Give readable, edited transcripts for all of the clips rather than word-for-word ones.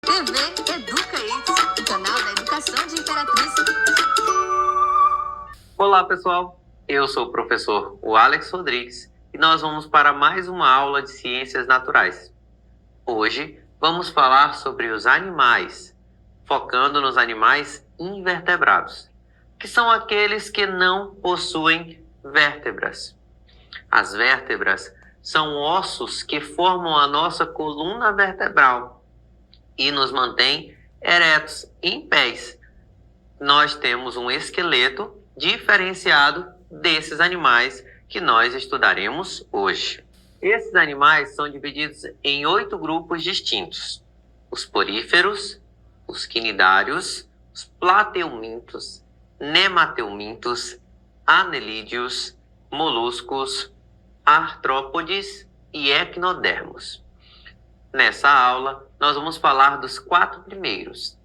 TV Educa Hits, o canal da educação de Imperatriz. Olá, pessoal. Eu sou o professor Alex Rodrigues e nós vamos para mais uma aula de Ciências Naturais. Hoje vamos falar sobre os animais, focando nos animais invertebrados, que são aqueles que não possuem vértebras. As vértebras são ossos que formam a nossa coluna vertebral e nos mantêm eretos, em pés. Nós temos um esqueleto diferenciado desses animais que nós estudaremos hoje. Esses animais são divididos em 8 grupos distintos: os poríferos, os quinidários, os plateumintos, nemateumintos, anelídeos, moluscos, artrópodes e equinodermos. Nessa aula, nós vamos falar dos 4 primeiros.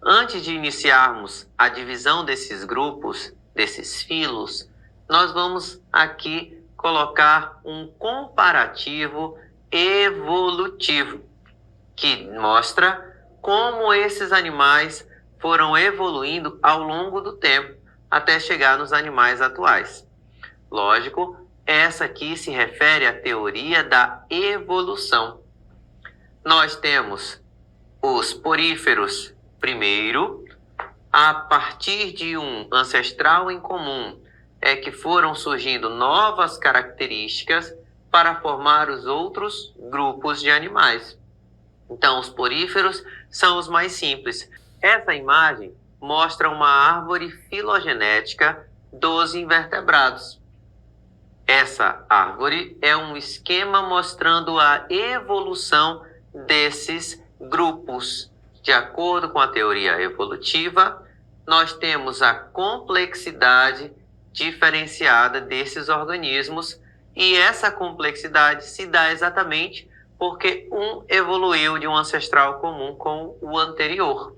Antes de iniciarmos a divisão desses grupos, desses filos, nós vamos aqui colocar um comparativo evolutivo, que mostra como esses animais foram evoluindo ao longo do tempo, até chegar nos animais atuais. Lógico, essa aqui se refere à teoria da evolução. Nós temos os poríferos primeiro, a partir de um ancestral em comum, é que foram surgindo novas características para formar os outros grupos de animais. Então, os poríferos são os mais simples. Essa imagem mostra uma árvore filogenética dos invertebrados. Essa árvore é um esquema mostrando a evolução desses grupos. De acordo com a teoria evolutiva, nós temos a complexidade diferenciada desses organismos, e essa complexidade se dá exatamente porque um evoluiu de um ancestral comum com o anterior.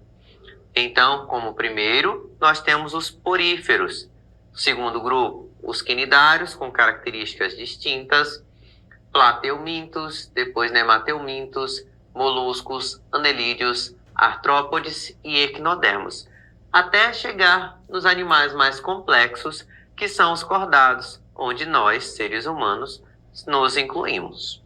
Então, como primeiro, nós temos os poríferos. Segundo grupo, os quinidários, com características distintas, plateumintos, depois nemateumintos, moluscos, anelídeos, artrópodes e equinodermos, até chegar nos animais mais complexos, que são os cordados, onde nós, seres humanos, nos incluímos.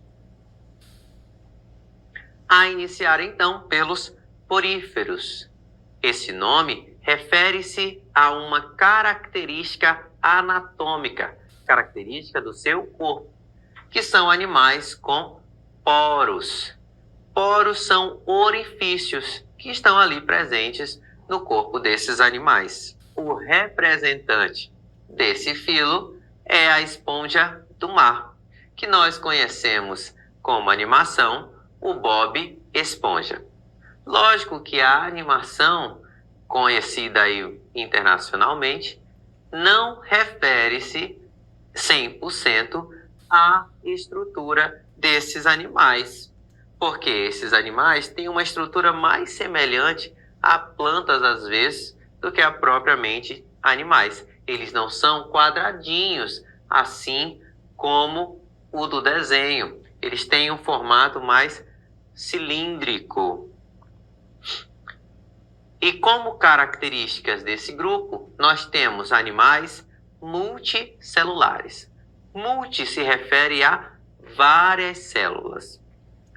A iniciar então pelos poríferos. Esse nome refere-se a uma característica anatômica, característica do seu corpo, que são animais com poros. Poros são orifícios que estão ali presentes no corpo desses animais. O representante desse filo é a esponja do mar, que nós conhecemos como animação o Bob Esponja. Lógico que a animação, conhecida aí internacionalmente, não refere-se 100% à estrutura desses animais, porque esses animais têm uma estrutura mais semelhante a plantas, às vezes, do que a propriamente animais. Eles não são quadradinhos, assim como o do desenho. Eles têm um formato mais cilíndrico. E como características desse grupo, nós temos animais multicelulares. Multi se refere a várias células.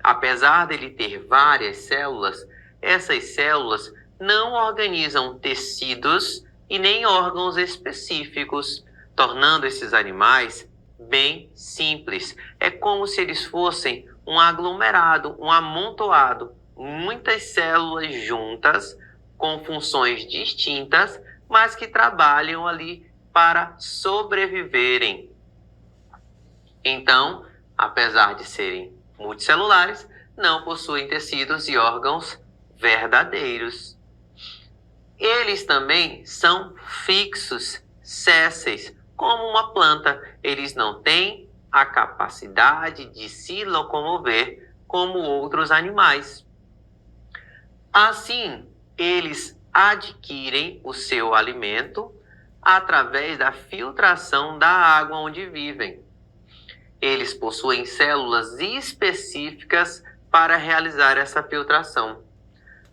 Apesar dele ter várias células, essas células não organizam tecidos e nem órgãos específicos, tornando esses animais bem simples. É como se eles fossem um aglomerado, um amontoado, muitas células juntas, com funções distintas, mas que trabalham ali para sobreviverem. Então, apesar de serem multicelulares, não possuem tecidos e órgãos verdadeiros. Eles também são fixos, sésseis, como uma planta. Eles não têm a capacidade de se locomover como outros animais. Assim, eles adquirem o seu alimento através da filtração da água onde vivem. Eles possuem células específicas para realizar essa filtração.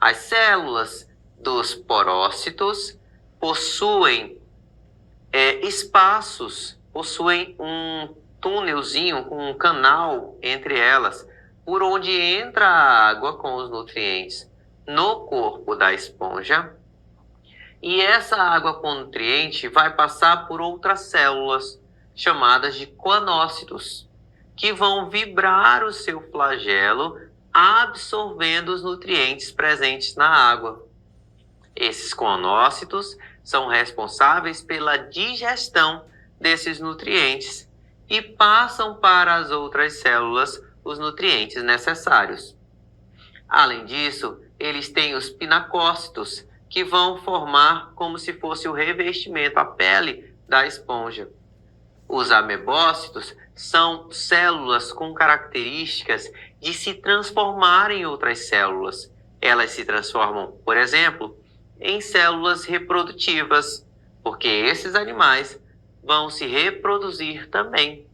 As células dos porócitos possuem espaços, possuem um túnelzinho, um canal entre elas, por onde entra a água com os nutrientes no corpo da esponja. E essa água com nutriente vai passar por outras células, chamadas de coanócitos, que vão vibrar o seu flagelo, absorvendo os nutrientes presentes na água. Esses coanócitos são responsáveis pela digestão desses nutrientes e passam para as outras células os nutrientes necessários. Além disso, eles têm os pinacócitos, que vão formar como se fosse o revestimento, a pele da esponja. Os amebócitos são células com características de se transformar em outras células. Elas se transformam, por exemplo, em células reprodutivas, porque esses animais vão se reproduzir também.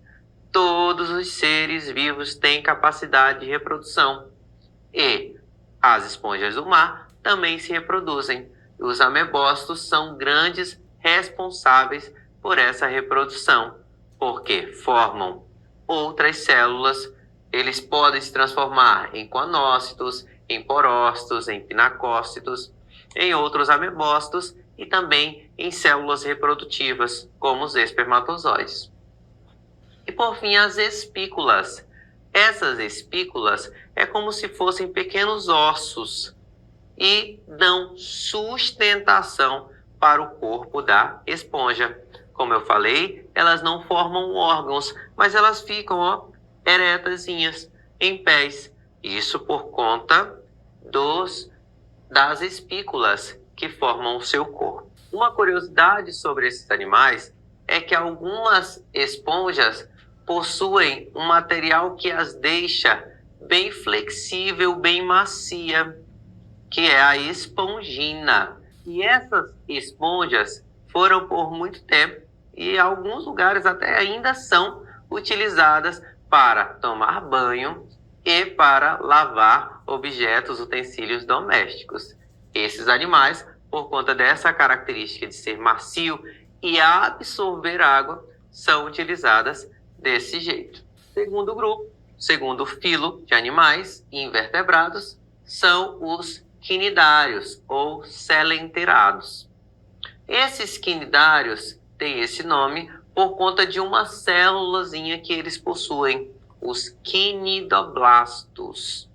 Todos os seres vivos têm capacidade de reprodução. E as esponjas do mar também se reproduzem. Os amebócitos são grandes responsáveis por essa reprodução, porque formam outras células. Eles podem se transformar em coanócitos, em porócitos, em pinacócitos, em outros amebócitos e também em células reprodutivas, como os espermatozoides. E por fim, as espículas. Essas espículas é como se fossem pequenos ossos e dão sustentação para o corpo da esponja. Como eu falei, elas não formam órgãos, mas elas ficam eretazinhas, em pés. Isso por conta das espículas que formam o seu corpo. Uma curiosidade sobre esses animais é que algumas esponjas possuem um material que as deixa bem flexível, bem macia, que é a espongina. E essas esponjas foram por muito tempo, e em alguns lugares até ainda são utilizadas para tomar banho e para lavar objetos, utensílios domésticos. Esses animais, por conta dessa característica de ser macio e absorver água, são utilizadas desse jeito. Segundo grupo, segundo filo de animais invertebrados, são os quinidários ou selenterados. Esses quinidários têm esse nome por conta de uma célulazinha que eles possuem, os quinidoblastos.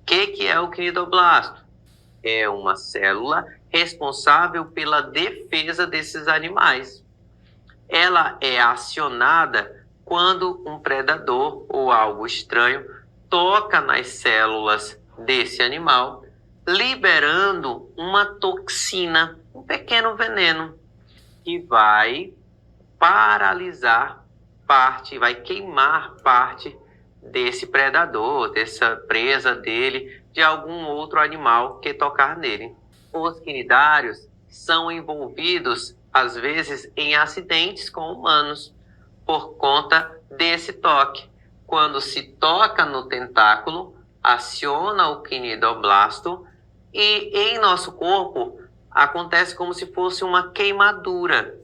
O que é o quinidoblasto? É uma célula responsável pela defesa desses animais. Ela é acionada quando um predador ou algo estranho toca nas células desse animal, liberando uma toxina, um pequeno veneno, que vai paralisar parte, vai queimar parte desse predador, dessa presa dele, de algum outro animal que tocar nele. Os quinidários são envolvidos, às vezes, em acidentes com humanos, por conta desse toque. Quando se toca no tentáculo, aciona o quinidoblasto e em nosso corpo acontece como se fosse uma queimadura.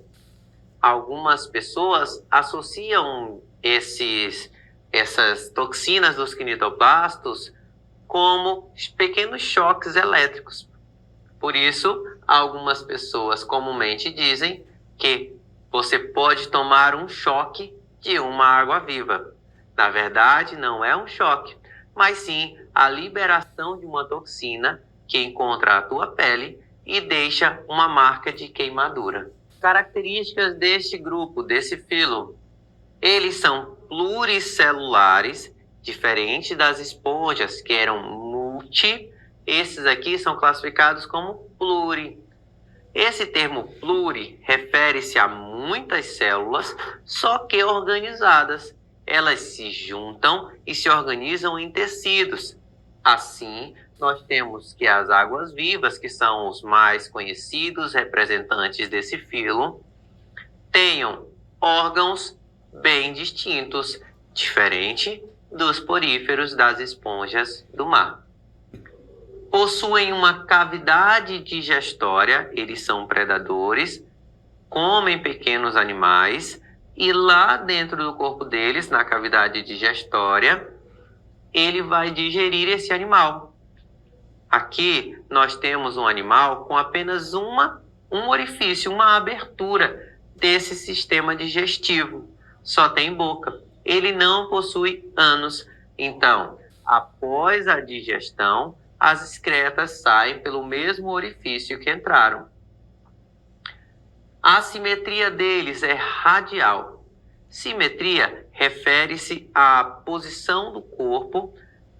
Algumas pessoas associam essas toxinas dos quinidoblastos como pequenos choques elétricos. Por isso, algumas pessoas comumente dizem que você pode tomar um choque de uma água-viva. Na verdade, não é um choque, mas sim a liberação de uma toxina que encontra a tua pele e deixa uma marca de queimadura. Características deste grupo, desse filo. Eles são pluricelulares, diferente das esponjas, que eram multi. Esses aqui são classificados como pluri. Esse termo pluri refere-se a muitas células, só que organizadas. Elas se juntam e se organizam em tecidos. Assim, nós temos que as águas-vivas, que são os mais conhecidos representantes desse filo, tenham órgãos bem distintos, diferente dos poríferos das esponjas do mar. Possuem uma cavidade digestória, eles são predadores, comem pequenos animais e lá dentro do corpo deles, na cavidade digestória, ele vai digerir esse animal. Aqui nós temos um animal com apenas um orifício, uma abertura desse sistema digestivo. Só tem boca. Ele não possui ânus. Então, após a digestão, as excretas saem pelo mesmo orifício que entraram. A simetria deles é radial. Simetria refere-se à posição do corpo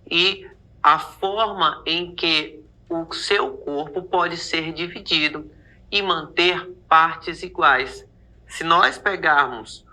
e à forma em que o seu corpo pode ser dividido e manter partes iguais. Se nós pegarmos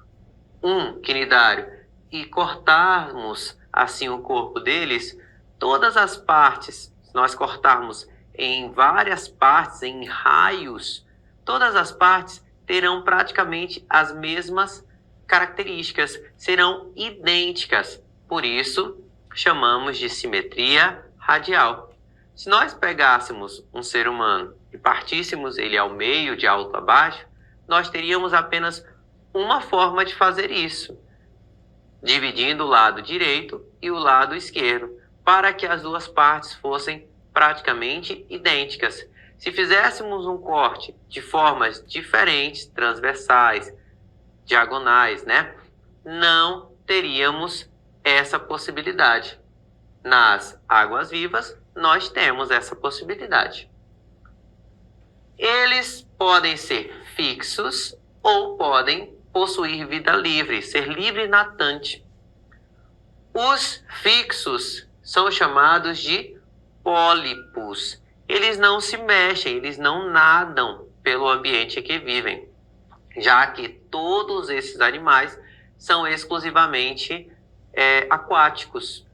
um quinidário e cortarmos assim o corpo deles, todas as partes, se nós cortarmos em várias partes, em raios, todas as partes terão praticamente as mesmas características, serão idênticas. Por isso, chamamos de simetria radial. Se nós pegássemos um ser humano e partíssemos ele ao meio, de alto a baixo, nós teríamos apenas uma forma de fazer isso, dividindo o lado direito e o lado esquerdo, para que as duas partes fossem praticamente idênticas. Se fizéssemos um corte de formas diferentes, transversais, diagonais, não teríamos essa possibilidade. Nas águas vivas, nós temos essa possibilidade. Eles podem ser fixos ou podem possuir vida livre, ser livre natante. Os fixos são chamados de pólipos. Eles não se mexem, eles não nadam pelo ambiente em que vivem, já que todos esses animais são exclusivamente aquáticos.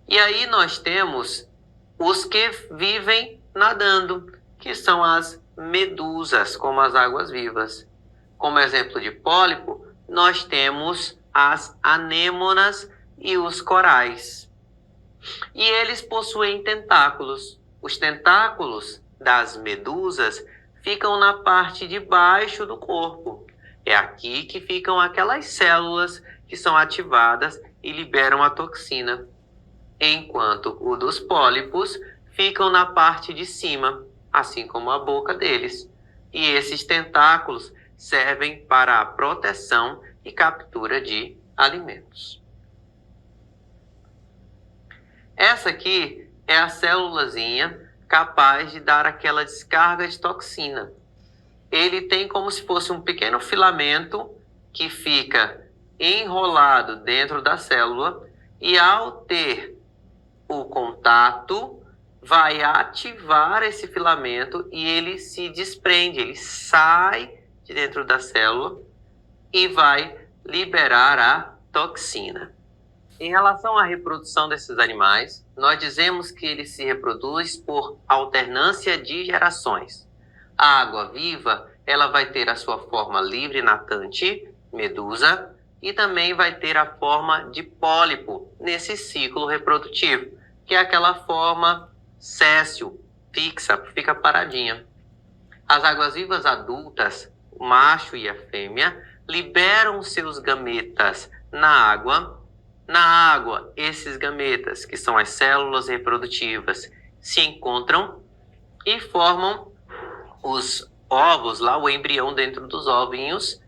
E aí nós temos os que vivem nadando, que são as medusas, como as águas vivas. Como exemplo de pólipo, nós temos as anêmonas e os corais. E eles possuem tentáculos. Os tentáculos das medusas ficam na parte de baixo do corpo. É aqui que ficam aquelas células que são ativadas e liberam a toxina. Enquanto o dos pólipos ficam na parte de cima, assim como a boca deles. E esses tentáculos servem para a proteção e captura de alimentos. Essa aqui é a célulazinha capaz de dar aquela descarga de toxina. Ele tem como se fosse um pequeno filamento que fica enrolado dentro da célula e ao ter o contato, vai ativar esse filamento e ele se desprende, ele sai de dentro da célula e vai liberar a toxina. Em relação à reprodução desses animais, nós dizemos que ele se reproduz por alternância de gerações. A água-viva, ela vai ter a sua forma livre natante, medusa, e também vai ter a forma de pólipo nesse ciclo reprodutivo, que é aquela forma séssil, fixa, fica paradinha. As águas-vivas adultas, o macho e a fêmea, liberam seus gametas na água. Na água, esses gametas, que são as células reprodutivas, se encontram e formam os ovos, lá o embrião dentro dos ovinhos,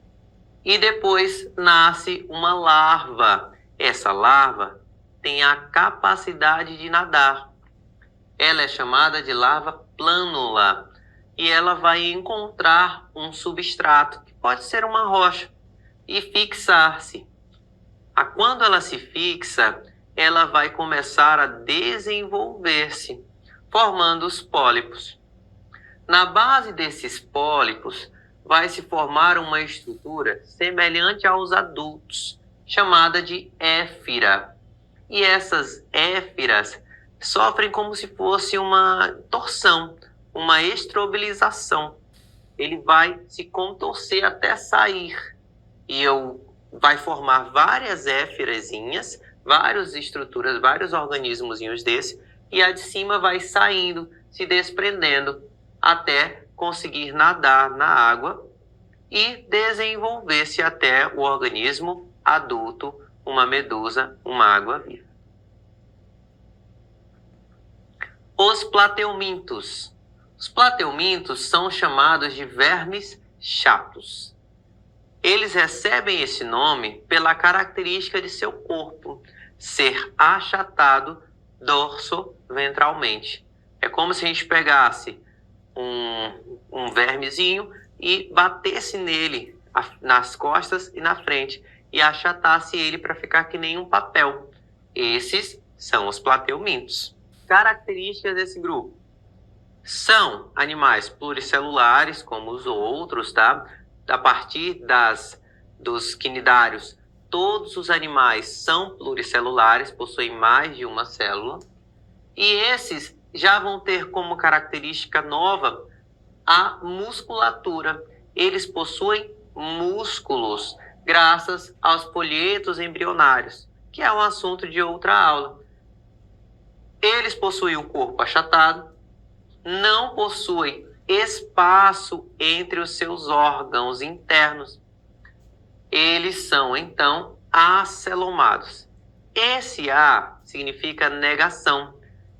e depois nasce uma larva. Essa larva tem a capacidade de nadar. Ela é chamada de larva plânula e ela vai encontrar um substrato, que pode ser uma rocha, e fixar-se. Quando ela se fixa, ela vai começar a desenvolver-se, formando os pólipos. Na base desses pólipos, vai se formar uma estrutura semelhante aos adultos, chamada de éfira. E essas éfiras sofrem como se fosse uma torção, uma estrobilização. Ele vai se contorcer até sair. E vai formar várias éferazinhas, várias estruturas, vários organismozinhos desse, e a de cima vai saindo, se desprendendo, até conseguir nadar na água e desenvolver-se até o organismo adulto, uma medusa, uma água-viva. Os plateumintos. Os plateumintos são chamados de vermes chatos. Eles recebem esse nome pela característica de seu corpo ser achatado dorso-ventralmente. É como se a gente pegasse um vermezinho e batesse nele nas costas e na frente e achatasse ele para ficar que nem um papel. Esses são os plateumintos. Características desse grupo. São animais pluricelulares, como os outros, tá? A partir dos quinidários, todos os animais são pluricelulares, possuem mais de uma célula. E esses já vão ter como característica nova a musculatura. Eles possuem músculos, graças aos folhetos embrionários, que é um assunto de outra aula. Eles possuem um corpo achatado, não possuem espaço entre os seus órgãos internos. Eles são, então, acelomados. Esse A significa negação,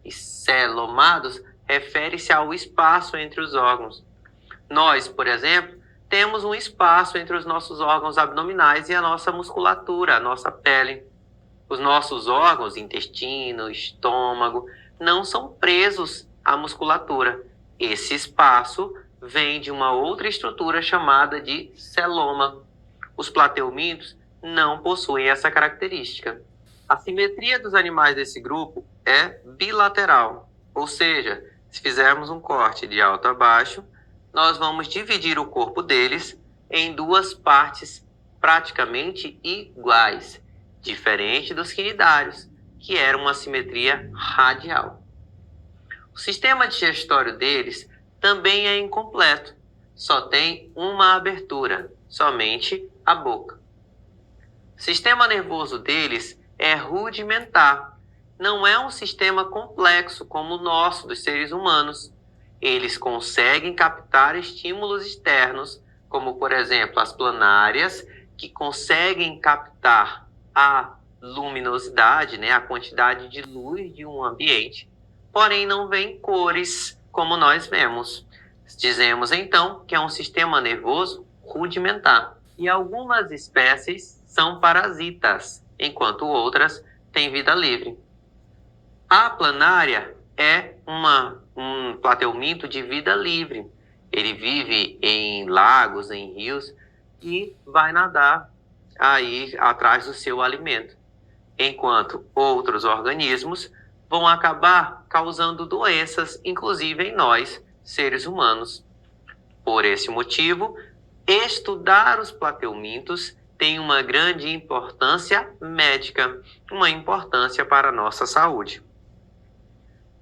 e celomados refere-se ao espaço entre os órgãos. Nós, por exemplo, temos um espaço entre os nossos órgãos abdominais e a nossa musculatura, a nossa pele. Os nossos órgãos, intestino, estômago, não são presos à musculatura. Esse espaço vem de uma outra estrutura chamada de celoma. Os plateumintos não possuem essa característica. A simetria dos animais desse grupo é bilateral, ou seja, se fizermos um corte de alto a baixo, nós vamos dividir o corpo deles em duas partes praticamente iguais, diferente dos quinidários, que era uma simetria radial. O sistema digestório deles também é incompleto, só tem uma abertura, somente a boca. O sistema nervoso deles é rudimentar, não é um sistema complexo como o nosso, dos seres humanos. Eles conseguem captar estímulos externos, como, por exemplo, as planárias, que conseguem captar a luminosidade, a quantidade de luz de um ambiente, porém não veem cores como nós vemos. Dizemos, então, que é um sistema nervoso rudimentar. E algumas espécies são parasitas, enquanto outras têm vida livre. A planária é um plateuminto de vida livre. Ele vive em lagos, em rios e vai nadar aí atrás do seu alimento. Enquanto outros organismos vão acabar causando doenças, inclusive em nós, seres humanos. Por esse motivo, estudar os plateumintos tem uma grande importância médica, uma importância para a nossa saúde.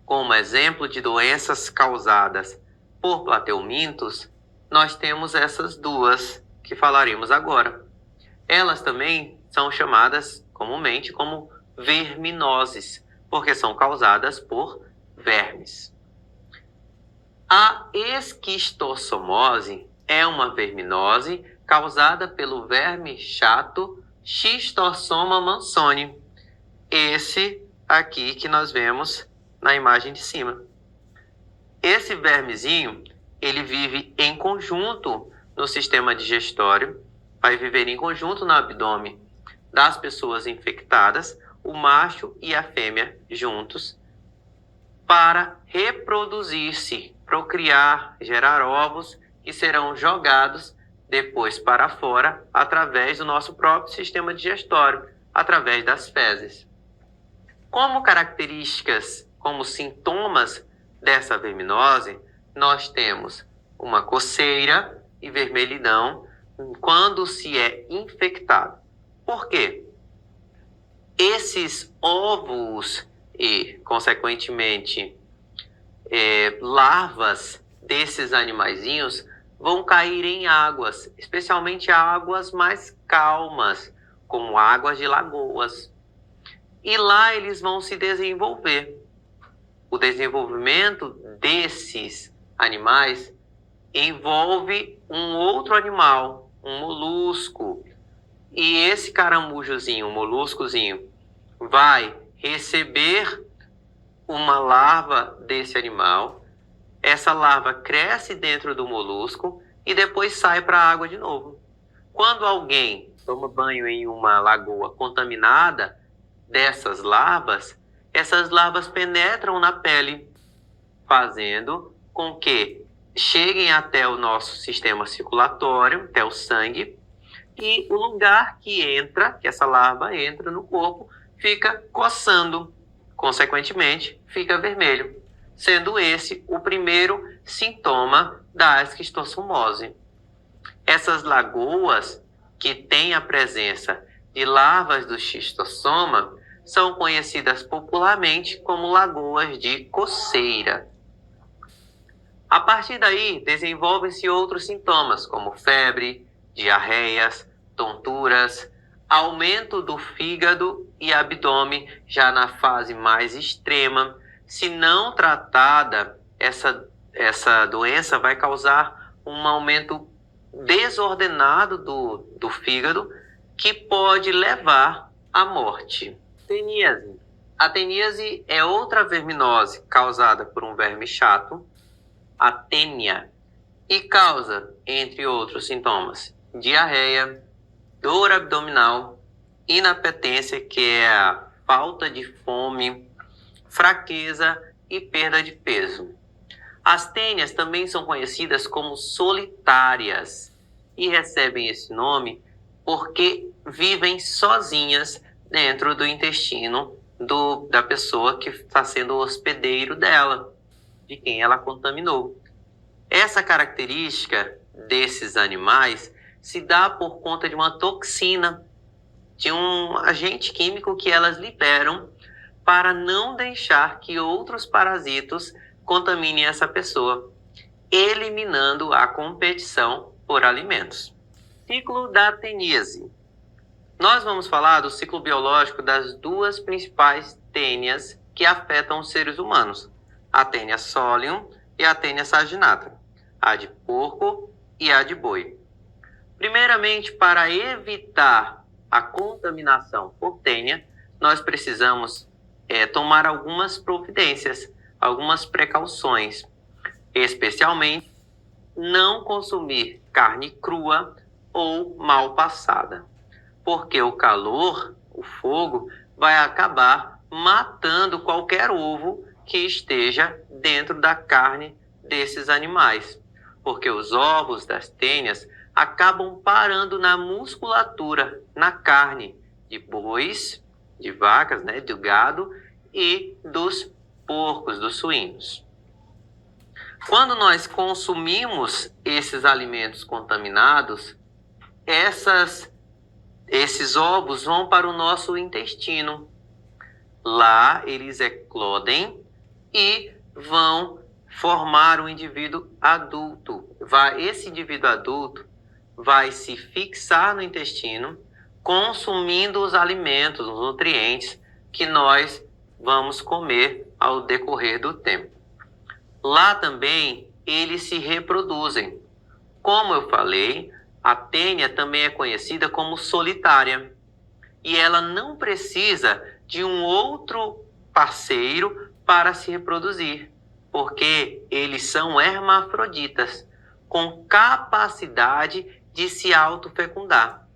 Como exemplo de doenças causadas por plateumintos, nós temos essas duas que falaremos agora. Elas também são chamadas comumente como verminoses, porque são causadas por vermes. A esquistossomose é uma verminose causada pelo verme chato Schistossoma mansoni. Esse aqui que nós vemos na imagem de cima. Esse vermezinho, ele vive em conjunto no sistema digestório, vai viver em conjunto no abdômen das pessoas infectadas, o macho e a fêmea juntos, para reproduzir-se, procriar, gerar ovos que serão jogados depois para fora através do nosso próprio sistema digestório, através das fezes. Como características, como sintomas dessa verminose, nós temos uma coceira e vermelhidão quando se é infectado. Por quê? Esses ovos e, consequentemente, larvas desses animaizinhos vão cair em águas, especialmente águas mais calmas, como águas de lagoas. E lá eles vão se desenvolver. O desenvolvimento desses animais envolve um outro animal, um molusco. E esse caramujozinho, um moluscozinho, vai receber uma larva desse animal. Essa larva cresce dentro do molusco e depois sai para a água de novo. Quando alguém toma banho em uma lagoa contaminada dessas larvas, essas larvas penetram na pele, fazendo com que cheguem até o nosso sistema circulatório, até o sangue, e o lugar que essa larva entra no corpo, fica coçando. Consequentemente, fica vermelho, sendo esse o primeiro sintoma da esquistossomose. Essas lagoas que têm a presença de larvas do xistossoma são conhecidas popularmente como lagoas de coceira. A partir daí, desenvolvem-se outros sintomas, como febre, diarreias, tonturas, aumento do fígado e abdômen, já na fase mais extrema. Se não tratada, essa doença vai causar um aumento desordenado do fígado, que pode levar à morte. Teníase. A teníase é outra verminose causada por um verme chato, a tênia, e causa, entre outros sintomas, diarreia, dor abdominal, inapetência, que é a falta de fome, fraqueza e perda de peso. As tênias também são conhecidas como solitárias e recebem esse nome porque vivem sozinhas dentro do intestino da pessoa que está sendo o hospedeiro dela, de quem ela contaminou. Essa característica desses animais se dá por conta de uma toxina, de um agente químico que elas liberam para não deixar que outros parasitos contaminem essa pessoa, eliminando a competição por alimentos. Ciclo da teníase. Nós vamos falar do ciclo biológico das duas principais tênias que afetam os seres humanos, a tênia solium e a tênia saginata, a de porco e a de boi. Primeiramente, para evitar a contaminação por tênia, nós precisamos tomar algumas providências, algumas precauções, especialmente não consumir carne crua ou mal passada, porque o calor, o fogo, vai acabar matando qualquer ovo que esteja dentro da carne desses animais, porque os ovos das tênias acabam parando na musculatura, na carne de bois, de vacas, do gado e dos porcos, dos suínos. Quando nós consumimos esses alimentos contaminados, esses ovos vão para o nosso intestino. Lá eles eclodem e vão formar um indivíduo adulto. Esse indivíduo adulto vai se fixar no intestino, consumindo os alimentos, os nutrientes que nós vamos comer ao decorrer do tempo. Lá também eles se reproduzem. Como eu falei, a tênia também é conhecida como solitária. E ela não precisa de um outro parceiro para se reproduzir, porque eles são hermafroditas, com capacidade de se autofecundar.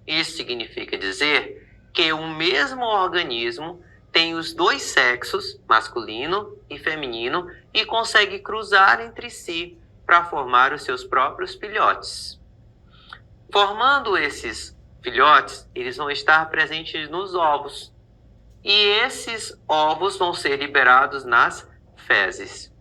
Isso significa dizer que o mesmo organismo tem os dois sexos, masculino e feminino, e consegue cruzar entre si para formar os seus próprios filhotes. Formando esses filhotes, eles vão estar presentes nos ovos, e esses ovos vão ser liberados nas fezes.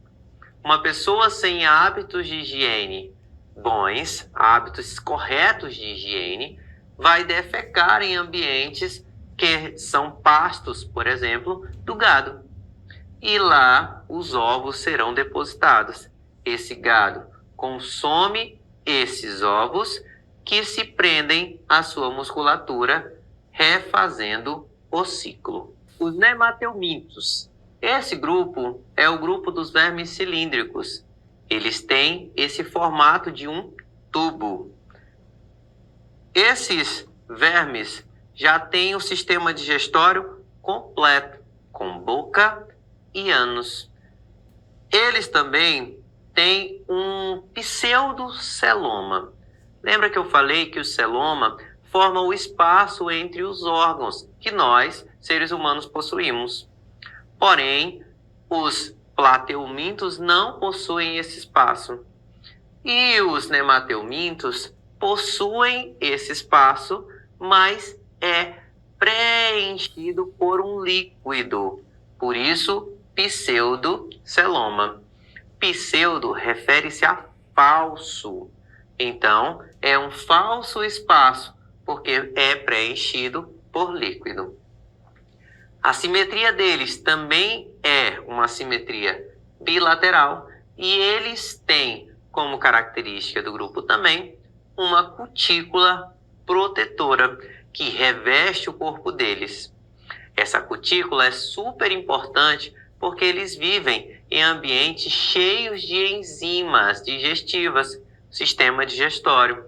Uma pessoa sem hábitos de higiene bons, hábitos corretos de higiene, vai defecar em ambientes que são pastos, por exemplo, do gado. E lá os ovos serão depositados. Esse gado consome esses ovos que se prendem à sua musculatura refazendo o ciclo. Os nemateumintos. Esse grupo é o grupo dos vermes cilíndricos. Eles têm esse formato de um tubo. Esses vermes já têm o sistema digestório completo, com boca e ânus. Eles também têm um pseudoceloma. Lembra que eu falei que o celoma forma o espaço entre os órgãos que nós, seres humanos, possuímos. Porém, os plateumintos não possuem esse espaço. E os nemateumintos possuem esse espaço, mas é preenchido por um líquido. Por isso, pseudoceloma. Pseudo refere-se a falso. Então, é um falso espaço, porque é preenchido por líquido. A simetria deles também é uma simetria bilateral e eles têm como característica do grupo também uma cutícula protetora que reveste o corpo deles. Essa cutícula é super importante porque eles vivem em ambientes cheios de enzimas digestivas, sistema digestório.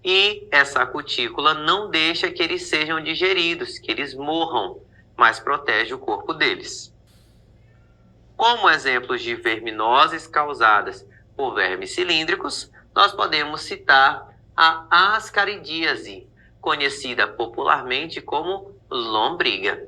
E essa cutícula não deixa que eles sejam digeridos, que eles morram, mas protege o corpo deles. Como exemplos de verminoses causadas por vermes cilíndricos, nós podemos citar a ascaridíase, conhecida popularmente como lombriga.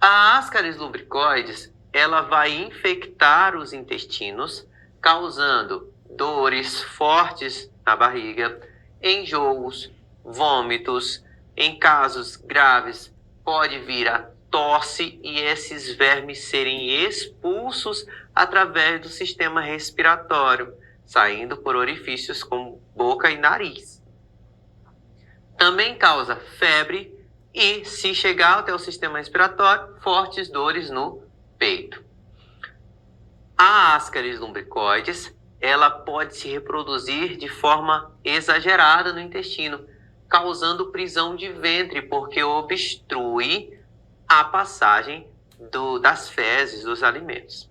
A Ascaris lumbricoides, ela vai infectar os intestinos, causando dores fortes na barriga, enjoos, vômitos. Em casos graves, pode vir a tosse e esses vermes serem expulsos através do sistema respiratório, saindo por orifícios como boca e nariz. Também causa febre e, se chegar até o sistema respiratório, fortes dores no peito. A Ascaris lumbricoides, ela pode se reproduzir de forma exagerada no intestino, causando prisão de ventre, porque obstrui a passagem das fezes dos alimentos.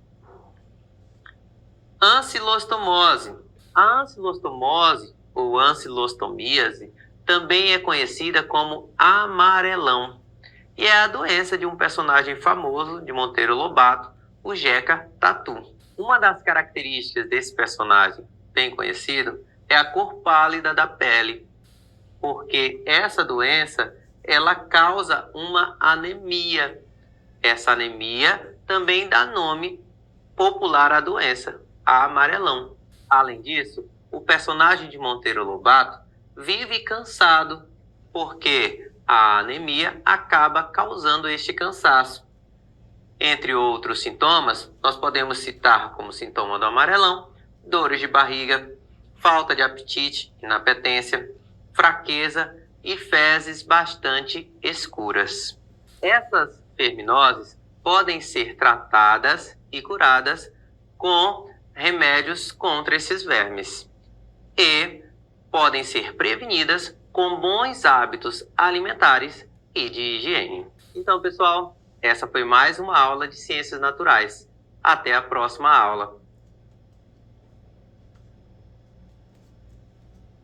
Ancilostomose. A ancilostomose ou ancilostomíase também é conhecida como amarelão e é a doença de um personagem famoso de Monteiro Lobato, o Jeca Tatu. Uma das características desse personagem bem conhecido é a cor pálida da pele, porque essa doença ela causa uma anemia. Essa anemia também dá nome popular à doença, a amarelão. Além disso, o personagem de Monteiro Lobato vive cansado, porque a anemia acaba causando este cansaço. Entre outros sintomas, nós podemos citar como sintoma do amarelão, dores de barriga, falta de apetite, inapetência, fraqueza e fezes bastante escuras. Essas verminoses podem ser tratadas e curadas com remédios contra esses vermes e podem ser prevenidas com bons hábitos alimentares e de higiene. Então, pessoal, essa foi mais uma aula de Ciências Naturais. Até a próxima aula.